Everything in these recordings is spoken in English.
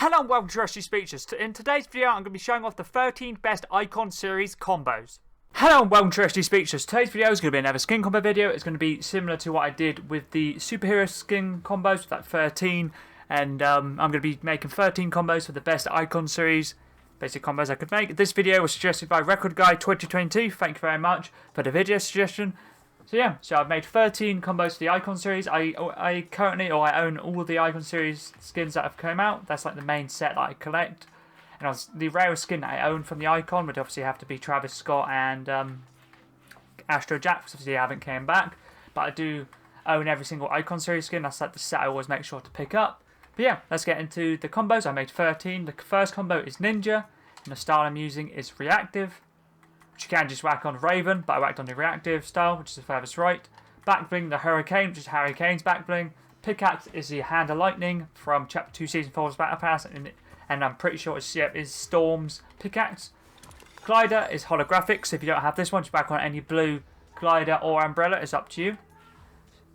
Hello and welcome to Rusty Speeches. In today's video, I'm going to be showing off the 13 best Icon Series combos. Hello and welcome to Rusty Speeches. Today's video is going to be another skin combo video. It's going to be similar to what I did with the superhero skin combos, with that 13. And I'm going to be making 13 combos for the best Icon Series basic combos I could make. This video was suggested by Record Guy 2022. Thank you very much for the video suggestion. So I've made 13 combos for the Icon Series. I own all the Icon Series skins that have come out. That's like the main set that I collect. And the rarest skin that I own from the Icon would obviously have to be Travis Scott and Astro Jack, because obviously I haven't came back. But I do own every single Icon Series skin. That's like the set I always make sure to pick up. But yeah, let's get into the combos. I made 13. The first combo is Ninja, and the style I'm using is Reactive, which you can just whack on Raven, but I whacked on the Reactive style, which is the furthest right. Backbling, the Hurricane, which is Harry Kane's backbling. Pickaxe is the Hand of Lightning from Chapter 2 Season 4's Battle Pass, and I'm pretty sure is Storm's Pickaxe. Glider is Holographic, so if you don't have this one, just whack on any blue glider or umbrella, it's up to you.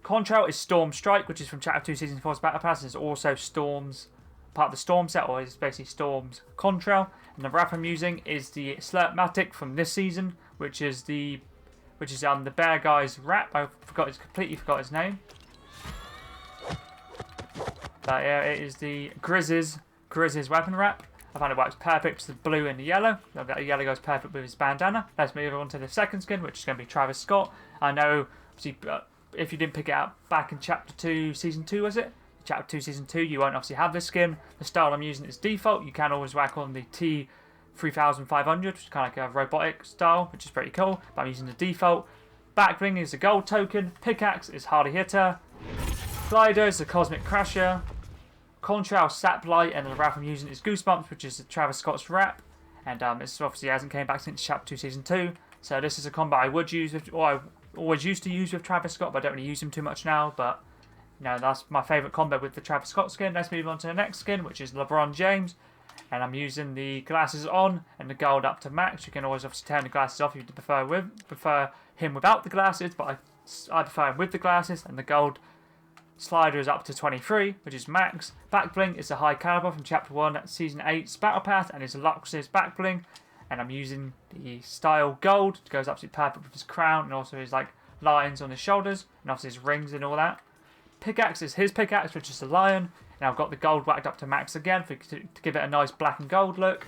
Contrail is Storm Strike, which is from Chapter 2 Season 4's Battle Pass, and it's also Storm's part of the Storm set, or is basically Storm's Contrail. And the wrap I'm using is the Slurpmatic from this season, which is the bear guy's wrap. I completely forgot his name. But yeah, it is the Grizz's weapon wrap. I find it works perfect with the blue and the yellow. The yellow goes perfect with his bandana. Let's move on to the second skin, which is going to be Travis Scott. I know, if you didn't pick it up back in Chapter 2 Season 2, was it? Chapter 2 Season 2, you won't obviously have this skin. The style I'm using is default. You can always whack on the T3500, which is kind of like a robotic style, which is pretty cool. But I'm using the default. Backbling is a gold token. Pickaxe is Hardy Hitter. Glider is the Cosmic Crasher. Contrail Sap Light, and the wrap I'm using is Goosebumps, which is Travis Scott's wrap. And this obviously hasn't came back since Chapter 2 Season 2. So this is a combo I would use with, or I always used to use with Travis Scott, but I don't really use him too much now. But that's my favourite combo with the Travis Scott skin. Let's move on to the next skin, which is Lebron James. And I'm using the glasses on and the gold up to max. You can always obviously turn the glasses off if you prefer him without the glasses, but I prefer him with the glasses. And the gold slider is up to 23, which is max. Backbling is a high caliber from Chapter 1 Season 8's Battle Pass, and is Lux's backbling. And I'm using the style gold. It goes absolutely perfect with his crown and also his lions on his shoulders, and obviously his rings and all that. Pickaxe is his pickaxe, which is the lion, and I've got the gold whacked up to max again to give it a nice black and gold look.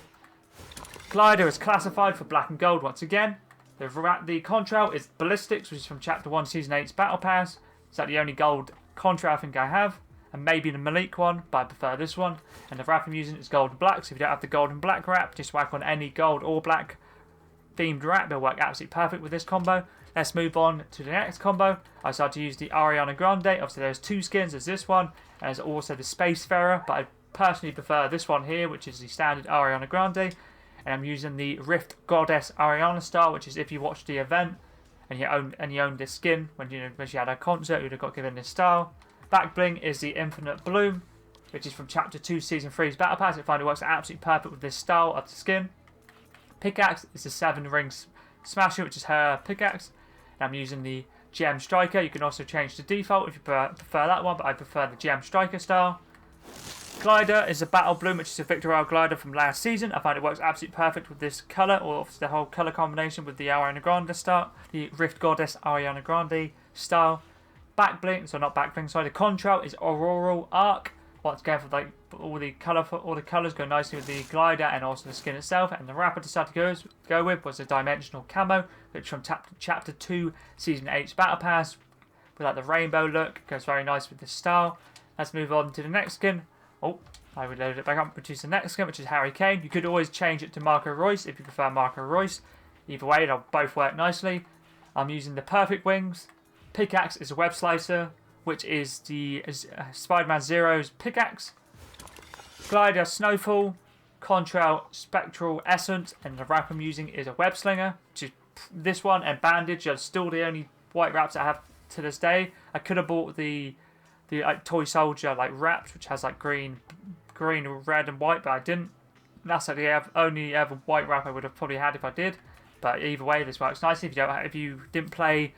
Glider is classified for black and gold once again. The Contrail is Ballistics, which is from Chapter 1 Season 8's Battle Pass. Is that the only gold Contrail I think I have, and maybe the Malik one, but I prefer this one. And the wrap I'm using is gold and black, so if you don't have the gold and black wrap, just whack on any gold or black themed wrap. It'll work absolutely perfect with this combo. Let's move on to the next combo. I started to use the Ariana Grande. Obviously there's two skins, there's this one, and there's also the Spacefarer, but I personally prefer this one here, which is the standard Ariana Grande. And I'm using the Rift Goddess Ariana style, which is if you watched the event and you owned this skin when she had her concert, you would have got given this style. Backbling is the Infinite Bloom, which is from Chapter 2 Season 3's Battle Pass. I find it works absolutely perfect with this style of the skin. Pickaxe is the 7 Rings Smasher, which is her pickaxe. And I'm using the Gem Striker. You can also change the default if you prefer that one, but I prefer the Gem Striker style. Glider is a Battle Bloom, which is a Victor Royale glider from last season. I find it works absolutely perfect with this colour, or the whole colour combination with the Ariana Grande style, the Rift Goddess Ariana Grande style. Backbling, so not Backbling, sorry. The Contrail is Auroral Arc. Once again, for all the colours go nicely with the glider and also the skin itself. And the wrap I decided to go with was a Dimensional Camo, which from Chapter 2 Season 8's Battle Pass, with the rainbow look. It goes very nice with this style. Let's move on to the next skin. Oh, I reloaded it back up, which is the next skin, which is Harry Kane. You could always change it to Marco Reus if you prefer Marco Reus. Either way, they'll both work nicely. I'm using the Perfect Wings. Pickaxe is a Web Slicer, which is the Spider-Man Zero's pickaxe. Glider Snowfall. Contrail Spectral Essence, and the wrap I'm using is a Web Slinger, which is this one, and Bandage are still the only white wraps I have to this day. I could have bought the Toy Soldier wraps, which has green, red, and white, but I didn't. That's the only ever white wrap I would have probably had if I did. But either way, this works nicely. If you didn't play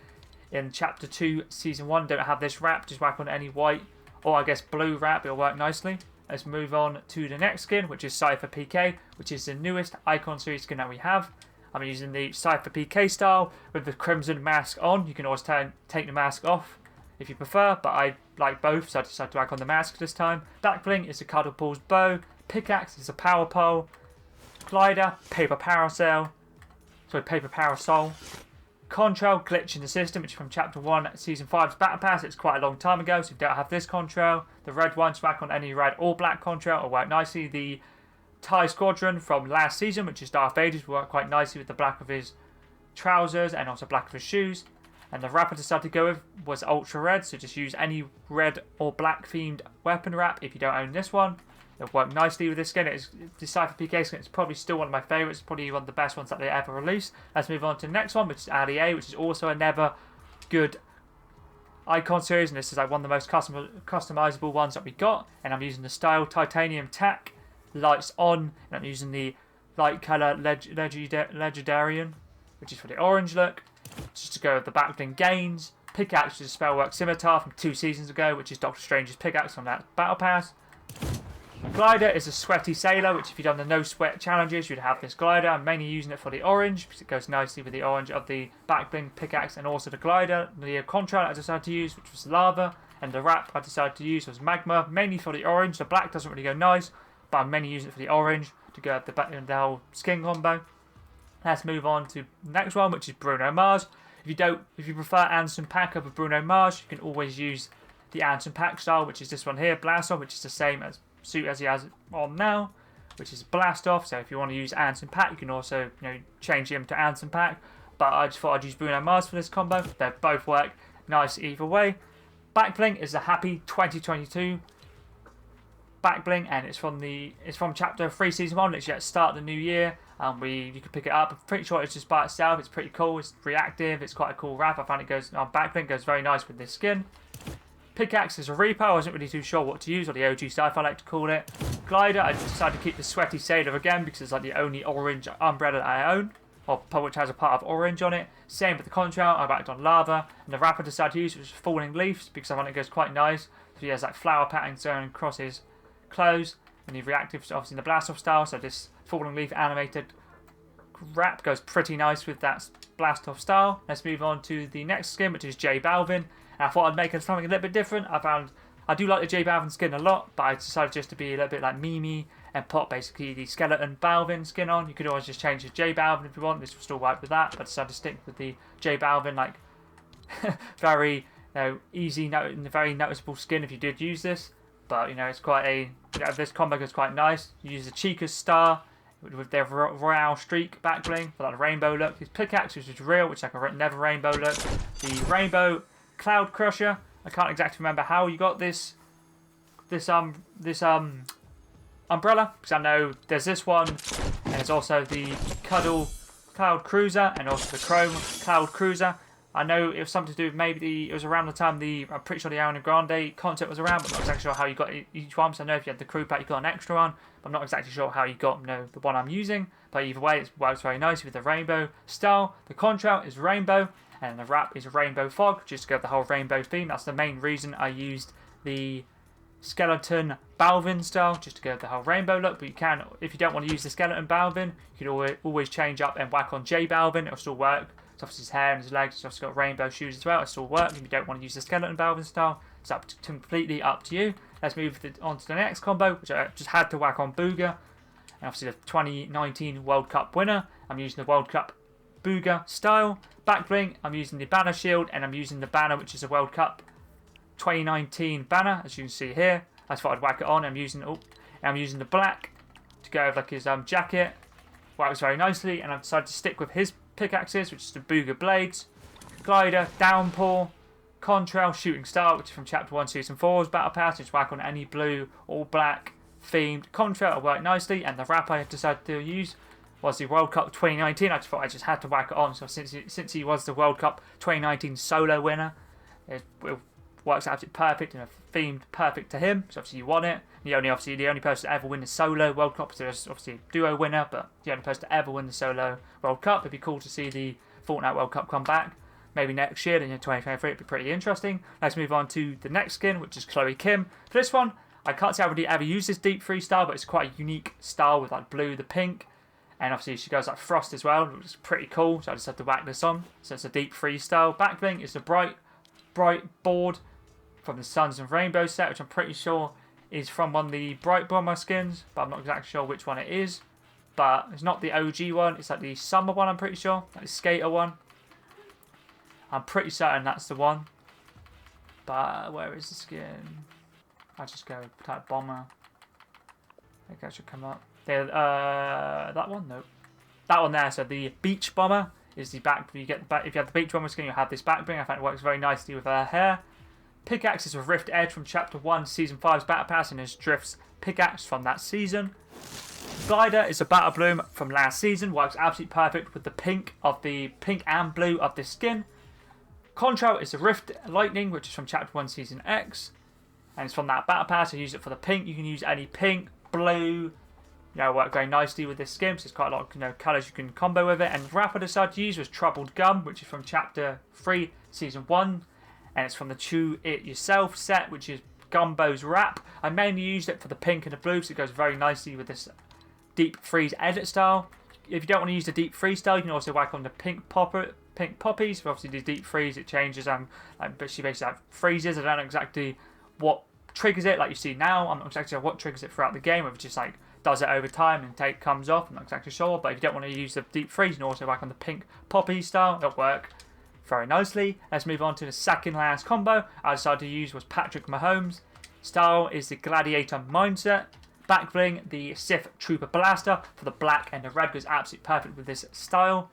in Chapter 2 Season 1, don't have this wrap, just whack on any white or I guess blue wrap, it'll work nicely. let's move on to the next skin, which is Cypher Pk, which is the newest Icon Series skin that we have. I'm using the Cypher Pk style with the crimson mask on. You can always take the mask off if you prefer, but I like both, so I decided to work on the mask this time. Backbling is a Cuddle Pulls bow. Pickaxe is a power pole. Glider, paper parasol. Contrail, glitch in the system, which is from Chapter 1, Season 5's Battle Pass. It's quite a long time ago, so if you don't have this Contrail. The red one's back on any red or black Contrail, will work nicely. The TIE Squadron from last season, which is Darth Vader's, will work quite nicely with the black of his trousers and also black of his shoes. And the wrap I decided to go with was Ultra Red, so just use any red or black themed weapon wrap if you don't own this one. It'll work nicely with this skin. The Cypher Pk skin is probably still one of my favourites, probably one of the best ones that they ever released. Let's move on to the next one, which is Ali A, which is also another good Icon Series, and this is like one of the most customizable ones that we got. And I'm using the Style Titanium Tack, lights on, and I'm using the light colour Legendarian, which is for the orange look. Just to go with the backbling gains. Pickaxe is a Spellwork Scimitar from 2 seasons ago, which is Doctor Strange's pickaxe from that Battle Pass. Glider is a Sweaty Sailor, which if you've done the no sweat challenges, you'd have this glider. I'm mainly using it for the orange, because it goes nicely with the orange of the backbling pickaxe and also the glider. The Contrail I decided to use, which was lava, and the wrap I decided to use was magma, mainly for the orange. The black doesn't really go nice, but I'm mainly using it for the orange to go with the whole skin combo. Let's move on to the next one, which is Bruno Mars. If you prefer Anderson Paak over Bruno Mars, you can always use the Anderson Paak style, which is this one here, Blast Off, which is the same suit as he has on now, which is Blast Off. So if you want to use Anderson Paak, you can also change him to Anderson Paak. But I just thought I'd use Bruno Mars for this combo. They both work nice either way. Backbling is the Happy 2022 Backbling, and it's from Chapter 3 Season 1. It's yet to start the new year. You can pick it up. I'm pretty sure it's just by itself. It's pretty cool. It's reactive. It's quite a cool wrap. I found it goes on Backbling, goes very nice with this skin. Pickaxe is a repo. I wasn't really too sure what to use, or the OG stuff I like to call it. Glider, I decided to keep the Sweaty Sailor again because it's like the only orange umbrella that I own, or which has a part of orange on it. Same with the Contrail, I backed on lava. And the wrap I decided to use was Falling Leaves because I found it goes quite nice. So he has like flower patterns going across his clothes, and the reactive obviously in the Blast Off style. So this Falling Leaf animated wrap goes pretty nice with that Blast Off style. Let's move on to the next skin, which is J Balvin. And I thought I'd make something a little bit different. I do like the J Balvin skin a lot, but I decided just to be a little bit like Mimi and put basically the skeleton Balvin skin on. You could always just change the J Balvin if you want. This will still work with that, but I decided to stick with the J Balvin, like very easy, very noticeable skin if you did use this. But it's quite this combo is quite nice. You use the Chica's star with their Royale streak backbling for that rainbow look. His pickaxe, which is real, which is like a never rainbow look. The rainbow Cloud Crusher. I can't exactly remember how you got this umbrella, because I know there's this one, and there's also the Cuddle Cloud Cruiser, and also the Chrome Cloud Cruiser. I know it was something to do with maybe it was around the time I'm pretty sure the Ariana Grande concert was around, but I'm not exactly sure how you got each one. So I know if you had the crew pack, you got an extra one, but I'm not exactly sure how you got the one I'm using. But either way, it works very nice with the rainbow style. The Contrail is rainbow, and the wrap is Rainbow Fog, just to go with the whole rainbow theme. That's the main reason I used the skeleton Balvin style, just to go with the whole rainbow look. But you can, if you don't want to use the skeleton Balvin, you can always change up and whack on J Balvin. It'll still work. It's obviously his hair and his legs. It's also got rainbow shoes as well. It'll still work if you don't want to use the skeleton Balvin style. It's completely up to you. Let's move on to the next combo, which I just had to whack on Booga. And obviously the 2019 World Cup winner. I'm using the World Cup Booga style. Backbling, I'm using the banner shield, and I'm using the banner, which is a World Cup 2019 banner, as you can see here. I just thought I'd whack it on. I'm using the black to go with like his jacket. Works very nicely, and I've decided to stick with his pickaxes, which is the Booga blades, glider, downpour, Contrail, shooting star, which is from Chapter 1 Season 4's Battle Pass. Just whack on any blue or black themed Contrail. It'll work nicely, and the wrap I decided to use was the World Cup 2019. I just thought I just had to whack it on. So since he was the World Cup 2019 solo winner, it works absolutely perfect and themed perfect to him. So obviously you want it. The only person to ever win the solo World Cup. So there's obviously a duo winner, but the only person to ever win the solo World Cup. It'd be cool to see the Fortnite World Cup come back. Maybe next year, in 2023, it'd be pretty interesting. Let's move on to the next skin, which is Chloe Kim. For this one, I can't say I really ever use this deep freeze style, but it's quite a unique style with like blue, the pink, and obviously she goes like frost as well, which is pretty cool. So I just had to whack this on. So it's a deep freeze style. Backbling is a bright board from the Suns and Rainbows set, which I'm pretty sure is from one of the Bright Bomber skins, but I'm not exactly sure which one it is. But it's not the OG one, it's like the summer one, I'm pretty sure, like the skater one. I'm pretty certain that's the one. But where is the skin? I'll just go type bomber. I think that should come up. There, that one? Nope. That one there. So the beach bomber is the back. You get the back. If you have the beach bomber skin, you have this back bling. I find it works very nicely with her hair. Pickaxe is a Rift Edge from Chapter 1, Season 5's Battle Pass, and is Drift's pickaxe from that season. Glider is a Battle Bloom from last season. Works absolutely perfect with the pink and blue of this skin. Contrail is a Rift Lightning, which is from Chapter 1, Season X. And it's from that Battle Pass. I use it for the pink. You can use any pink, blue, work very nicely with this skin. So there's quite a lot of colours you can combo with it. And the wrap I decided to use was Troubled Gum, which is from Chapter 3, Season 1. And it's from the Chew It Yourself set, which is Gumbo's wrap. I mainly used it for the pink and the blue, so it goes very nicely with this deep freeze edit style. If you don't want to use the deep freeze style, you can also whack on the pink poppies. But obviously the deep freeze, it changes, but she basically freezes. I don't know exactly what triggers it, like you see now. I'm not exactly sure what triggers it throughout the game, if it just does it over time and comes off. I'm not exactly sure, but if you don't want to use the deep freeze, you can also whack on the pink poppy style. It'll work very nicely. Let's move on to the second last combo I decided to use was Patrick Mahomes. Style is the Gladiator Mindset. Back bling, the Sith Trooper Blaster for the black and the red goes absolutely perfect with this style.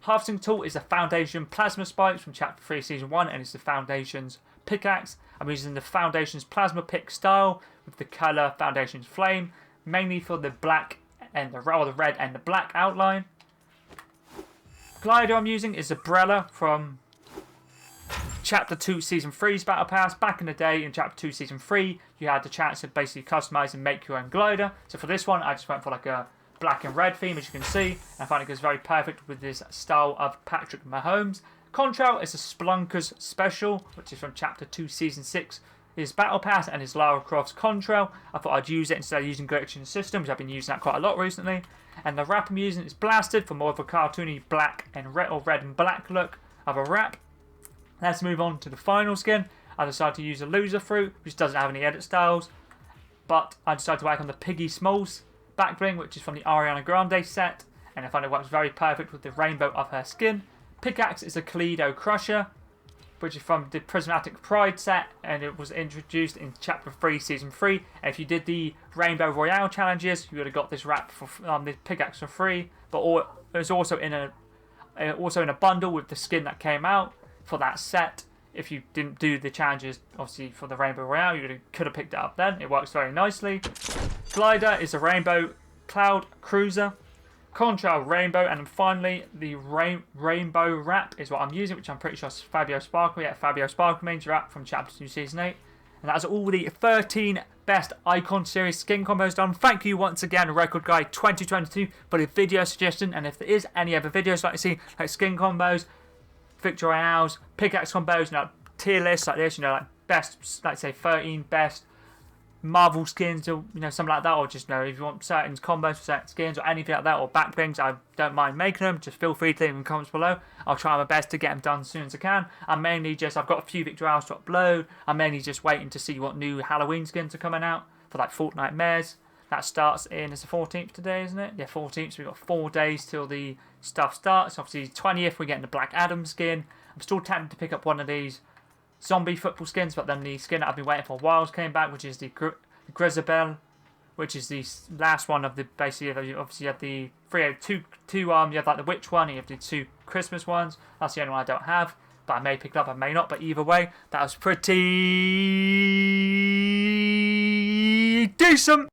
Harvesting tool is the Foundation Plasma Spikes from Chapter 3 Season 1, and it's the Foundation's pickaxe. I'm using the Foundation's Plasma Pick style with the colour Foundation's Flame, mainly for the black and the red and the black outline. Glider I'm using is Umbrella from Chapter 2 Season 3's Battle Pass. Back in the day in Chapter 2 Season 3, you had the chance to basically customise and make your own glider. So for this one, I just went for like a black and red theme, as you can see. I find it goes very perfect with this style of Patrick Mahomes. Contrail is a Spelunker's Special, which is from Chapter 2 Season 6. His Battle Pass and his Lara Croft's Contrail. I thought I'd use it instead of using Glitching Systems. I've been using that quite a lot recently. And the wrap I'm using is Blasted for more of a cartoony black and red, or red and black look of a wrap. Let's move on to the final skin. I decided to use a Loser Fruit, which doesn't have any edit styles. But I decided to work on the Piggy Smalls back bling, which is from the Ariana Grande set. And I find it works very perfect with the rainbow of her skin. Pickaxe is a Kaleidoscope Crusher, which is from the Prismatic Pride set, and it was introduced in Chapter 3, Season 3. And if you did the Rainbow Royale challenges, you would have got this wrap for the pickaxe for free. But it was also in a bundle with the skin that came out for that set. If you didn't do the challenges, obviously for the Rainbow Royale, you could have picked it up then. It works very nicely. Glider is a Rainbow Cloud Cruiser. Contrail Rainbow, and then finally the Rainbow Wrap is what I'm using, which I'm pretty sure is Fabio Sparkle. Yeah, Fabio Sparkle mains wrap from Chapter 2 Season 8. And that's all the 13 best Icon Series skin combos done. Thank you once again, Record Guy 2022, for the video suggestion. And if there is any other videos like to see, like skin combos, Victory Royales, pickaxe combos, tier lists like this, like best, like say 13 best Marvel skins, or something like that, or just if you want certain combos for certain skins or anything like that, or back blings, I don't mind making them. Just feel free to leave them in the comments below. I'll try my best to get them done as soon as I can. I've got a few Victory Royales to upload. I'm mainly just waiting to see what new Halloween skins are coming out for like Fortnite Mares. That starts it's the 14th today, isn't it? Yeah, 14th. So we've got 4 days till the stuff starts. Obviously 20th we're getting the Black Adam skin. I'm still tempted to pick up one of these zombie football skins, but then the skin that I've been waiting for a while came back, which is the Grisabelle, which is the last one of the basically. Obviously, you have the two. You have like the witch one, and you have the 2 Christmas ones. That's the only one I don't have, but I may pick it up, I may not. But either way, that was pretty decent.